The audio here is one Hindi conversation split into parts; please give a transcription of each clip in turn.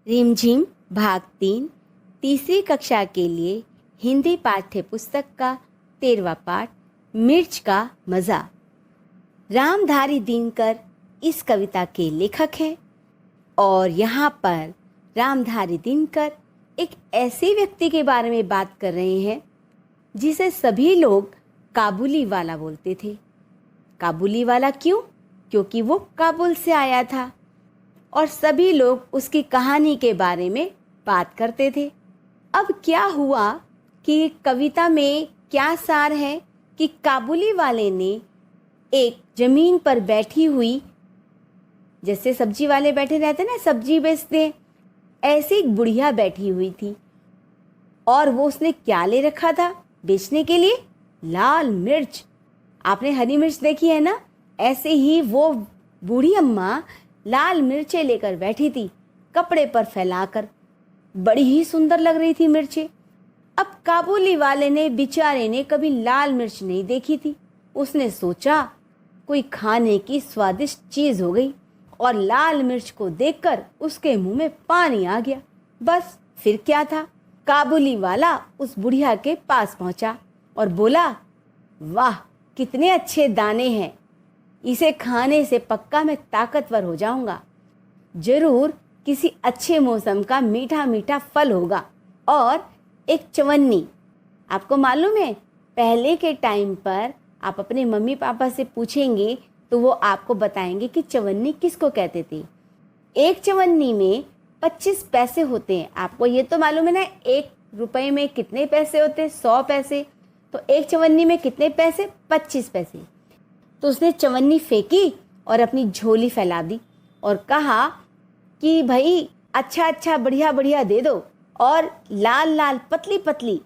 रिमझिम भाग 3 तीसरी कक्षा के लिए हिंदी पाठ्य पुस्तक का 13वां पाठ मिर्च का मज़ा। रामधारी दिनकर इस कविता के लेखक हैं और यहाँ पर रामधारी दिनकर एक ऐसे व्यक्ति के बारे में बात कर रहे हैं जिसे सभी लोग काबुली वाला बोलते थे। काबुली वाला क्यों? क्योंकि वो काबुल से आया था और सभी लोग उसकी कहानी के बारे में बात करते थे। अब क्या हुआ कि कविता में क्या सार है कि काबुली वाले ने एक जमीन पर बैठी हुई, जैसे सब्जी वाले बैठे रहते ना, सब्जी बेचते, ऐसी एक बुढ़िया बैठी हुई थी और वो उसने क्या ले रखा था बेचने के लिए? लाल मिर्च। आपने हरी मिर्च देखी है ना, ऐसे ही वो बूढ़ी अम्मा लाल मिर्चें लेकर बैठी थी, कपड़े पर फैलाकर। बड़ी ही सुंदर लग रही थी मिर्चें। अब काबुली वाले ने, बेचारे ने, कभी लाल मिर्च नहीं देखी थी। उसने सोचा कोई खाने की स्वादिष्ट चीज हो गई और लाल मिर्च को देखकर उसके मुंह में पानी आ गया। बस फिर क्या था, काबुली वाला उस बुढ़िया के पास पहुंचा और बोला, वाह कितने अच्छे दाने हैं, इसे खाने से पक्का मैं ताकतवर हो जाऊंगा। जरूर किसी अच्छे मौसम का मीठा मीठा फल होगा। और एक चवन्नी, आपको मालूम है पहले के टाइम पर आप अपने मम्मी पापा से पूछेंगे तो वो आपको बताएंगे कि चवन्नी किसको कहते थे। एक चवन्नी में 25 पैसे होते हैं। आपको ये तो मालूम है ना, 1 रुपए में कितने पैसे होते हैं? 100 पैसे। तो एक चवन्नी में कितने पैसे? 25 पैसे। तो उसने चवन्नी फेंकी और अपनी झोली फैला दी और कहा कि भाई अच्छा अच्छा बढ़िया बढ़िया दे दो, और लाल लाल पतली पतली,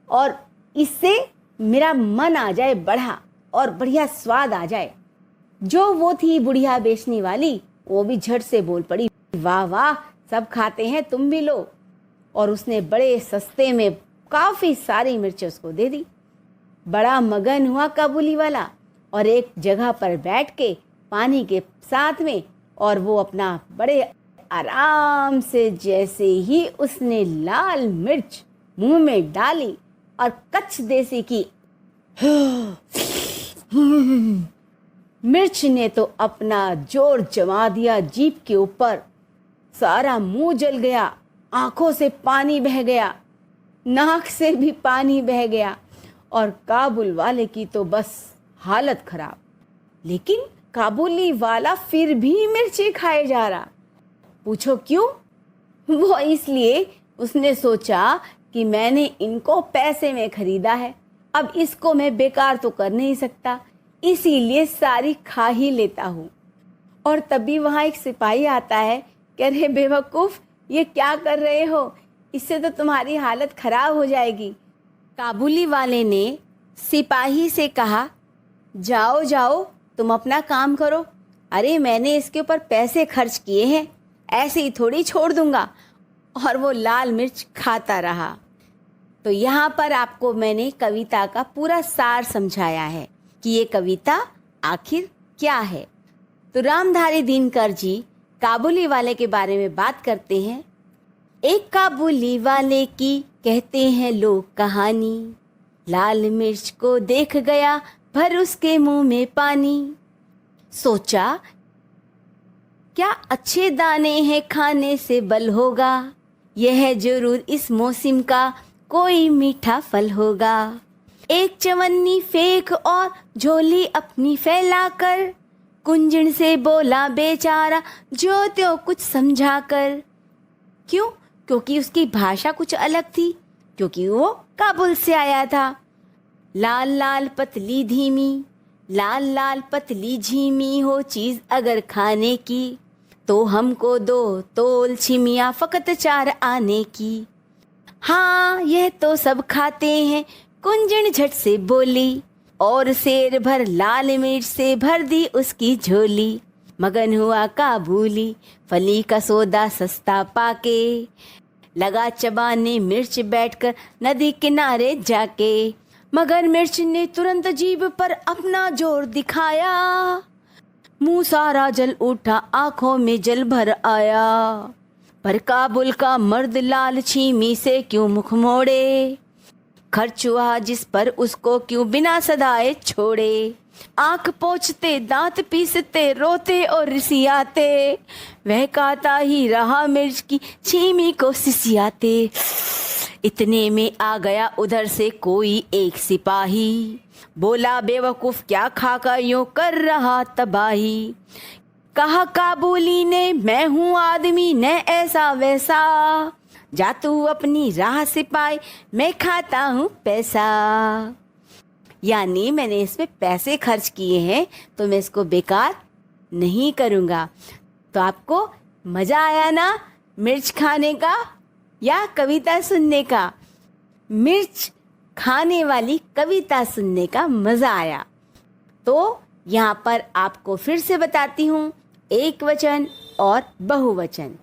और इससे मेरा मन आ जाए बढ़ा और बढ़िया स्वाद आ जाए। जो वो थी बुढ़िया बेचने वाली, वो भी झट से बोल पड़ी, वाह वाह सब खाते हैं, तुम भी लो। और उसने बड़े सस्ते में काफ़ी सारी मिर्चें उसको दे दी। बड़ा मगन हुआ काबुली वाला और एक जगह पर बैठ के पानी के साथ में, और वो अपना बड़े आराम से, जैसे ही उसने लाल मिर्च मुंह में डाली और कच्छ देसी की मिर्च ने तो अपना जोर जमा दिया जीभ के ऊपर। सारा मुंह जल गया, आंखों से पानी बह गया, नाक से भी पानी बह गया और काबुल वाले की तो बस हालत खराब। लेकिन काबुली वाला फिर भी मिर्ची खाए जा रहा। पूछो क्यों? वो इसलिए, उसने सोचा कि मैंने इनको पैसे में खरीदा है, अब इसको मैं बेकार तो कर नहीं सकता, इसीलिए सारी खा ही लेता हूँ। और तभी वहाँ एक सिपाही आता है, कह रहे बेवकूफ़ ये क्या कर रहे हो, इससे तो तुम्हारी हालत खराब हो जाएगी। काबुली वाले ने सिपाही से कहा, जाओ जाओ तुम अपना काम करो, अरे मैंने इसके ऊपर पैसे खर्च किए हैं, ऐसे ही थोड़ी छोड़ दूंगा। और वो लाल मिर्च खाता रहा। तो यहाँ पर आपको मैंने कविता का पूरा सार समझाया है कि ये कविता आखिर क्या है। तो रामधारी दिनकर जी काबुली वाले के बारे में बात करते हैं। एक काबुली वाले की कहते हैं लोग कहानी, लाल मिर्च को देख गया भर उसके मुंह में पानी। सोचा क्या अच्छे दाने हैं, खाने से बल होगा, यह जरूर इस मौसम का कोई मीठा फल होगा। एक चवन्नी फेंक और झोली अपनी फैलाकर, कुंजन से बोला बेचारा जो त्यों कुछ समझा कर। क्यों? क्योंकि उसकी भाषा कुछ अलग थी, क्योंकि वो काबुल से आया था। लाल लाल पतली धीमी, लाल लाल पतली झीमी हो चीज अगर खाने की, तो हमको 2 तोल छिमिया फकत 4 आने की। हाँ यह तो सब खाते हैं, कुंजन झट से बोली, और शेर भर लाल मिर्च से भर दी उसकी झोली। मगन हुआ काबुली फली का सौदा सस्ता पाके, लगा चबाने मिर्च बैठकर नदी किनारे जाके। मगर मिर्च ने तुरंत जीभ पर अपना जोर दिखाया, मुंह सारा जल उठा, आंखों में जल भर आया। पर काबुल का मर्द लालची मी से क्यों मुख मोड़े, खर्च हुआ जिस पर उसको क्यों बिना सदाए छोड़े। आंख पोंछते दांत पीसते रोते और रिसियाते, वह कहता ही रहा मिर्च की छीमी को सिसियाते। इतने में आ गया उधर से कोई एक सिपाही, बोला बेवकूफ क्या खाकर यूं कर रहा तबाही। कहा काबुली ने मैं हूँ आदमी न ऐसा वैसा, जा तू अपनी राह सिपाही मैं खाता हूँ पैसा। यानी मैंने इसमें पैसे खर्च किए हैं तो मैं इसको बेकार नहीं करूँगा। तो आपको मज़ा आया ना मिर्च खाने का या कविता सुनने का? मिर्च खाने वाली कविता सुनने का मज़ा आया। तो यहाँ पर आपको फिर से बताती हूँ एक वचन और बहुवचन।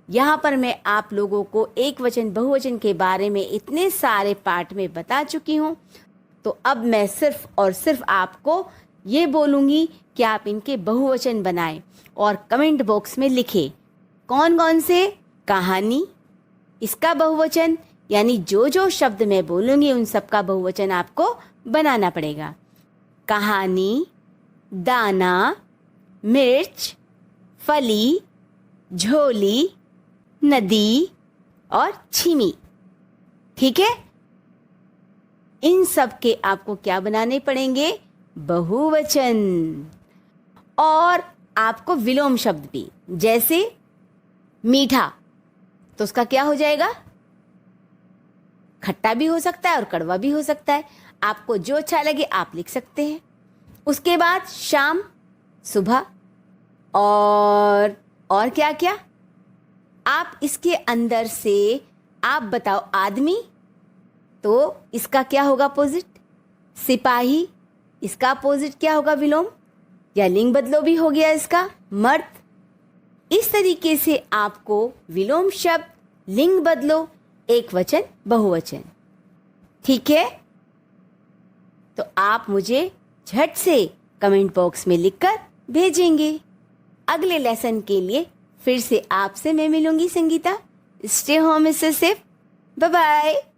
यहाँ पर मैं आप लोगों को एक वचन बहुवचन के बारे में इतने सारे पार्ट में बता चुकी हूँ। तो अब मैं सिर्फ और सिर्फ आपको ये बोलूँगी कि आप इनके बहुवचन बनाएं और कमेंट बॉक्स में लिखें कौन कौन से। कहानी, इसका बहुवचन, यानी जो जो शब्द मैं बोलूँगी उन सब का बहुवचन आपको बनाना पड़ेगा। कहानी, दाना, मिर्च, फली, झोली, नदी और छीमी। ठीक है, इन सब के आपको क्या बनाने पड़ेंगे? बहुवचन। और आपको विलोम शब्द भी, जैसे मीठा, तो उसका क्या हो जाएगा? खट्टा भी हो सकता है और कड़वा भी हो सकता है। आपको जो अच्छा लगे आप लिख सकते हैं। उसके बाद शाम, सुबह और क्या क्या आप इसके अंदर से आप बताओ। आदमी, तो इसका क्या होगा अपोजिट? सिपाही, इसका अपोजिट क्या होगा? विलोम या लिंग बदलो भी हो गया इसका, मर्द। इस तरीके से आपको विलोम शब्द, लिंग बदलो, एक वचन, बहुवचन। ठीक है, तो आप मुझे झट से कमेंट बॉक्स में लिखकर भेजेंगे। अगले लेसन के लिए फिर से आपसे मैं मिलूंगी Sangeeta. Stay home, stay safe, bye bye.